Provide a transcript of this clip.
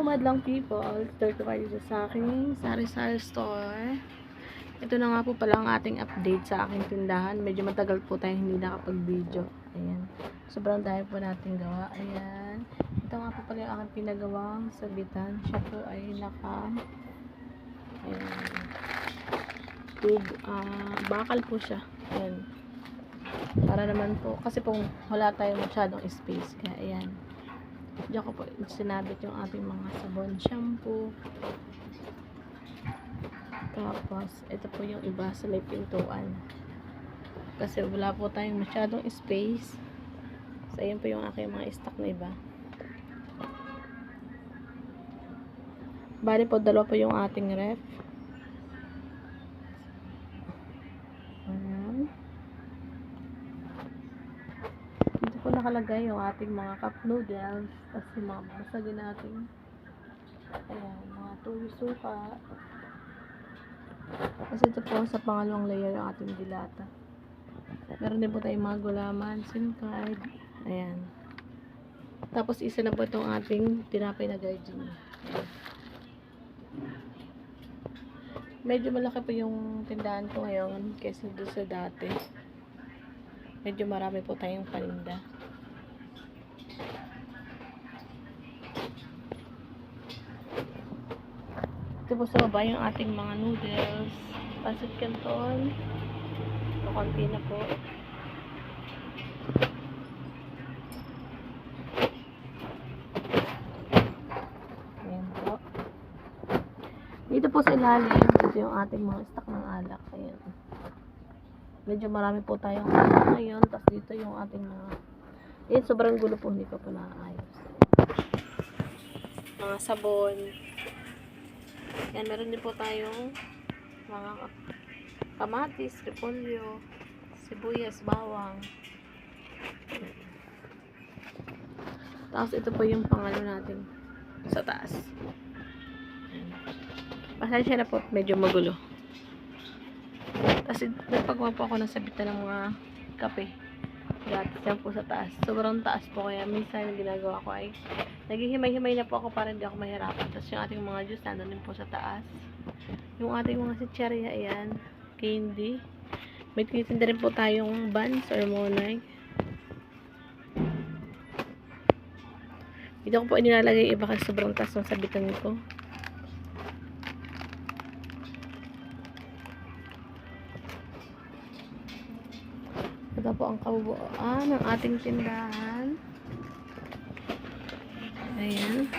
madlang people, start to kayo sa aking sari-sari store. Ito na nga po pala ang ating update sa aking tindahan. Medyo matagal po tayong hindi nakapag-video. Ayan. Sobrang dahil po natin gawa. Ayan. Ito nga po pala yung aking pinagawang sabitan. Siya po ay bakal po siya. Ayan. Para naman po, kasi po wala tayong masyadong space. Kaya ayan. Diyan ko po sinabit yung ating mga sabon, shampoo. Tapos, ito po yung iba sa may pintuan. Kasi wala po tayong masyadong space. So, ayan po yung aking mga stock na iba. Bali po, dalawa po yung ating ref. Ayan. Dito po nakalagay yung ating mga cup noodles. Kasi mga basagin natin. Ayan, mga tuyo suka. Kasi ito po sa pangalawang layer ang ating dilata. Meron din po tayong mga gulaman, SIM card. Ayan. Tapos isa na po itong ating tinapay na gardenia. Medyo malaki po yung tindahan ko ngayon kaysa doon sa dati. Medyo marami po tayong paninda. Ito po sa baba yung ating mga noodles, pancit canton. Ito konti na po. Ayan po. Dito po sa ilalim, ito yung ating mga stock ng alak. Ayan. Medyo marami po tayong alak ngayon. Tapos dito yung ating mga... Ayan, sobrang gulo po. Hindi ko po naayos. Mga sabon. Yan, meron din po tayong mga kamatis, repolyo, sibuyas, bawang. Tapos ito po yung pangalo natin sa taas. Pasensya na po, medyo magulo. Tapos nagpagawa po ako ng sabitan ng mga kape. Gratis yan po sa taas. Sobrang taas po, kaya minsan yung ginagawa ko ay naghihimay-himay na po ako para hindi ako mahirapan. Tapos yung ating mga juice nandun din po sa taas. Yung ating mga sitsyarya, ayan, candy. May tinitinda rin po tayong buns or monay. Dito ko po inilalagay iba kasi sobrang taas ng sabitan ko. Ito po ang kabuuan ng ating tindahan. Ayan.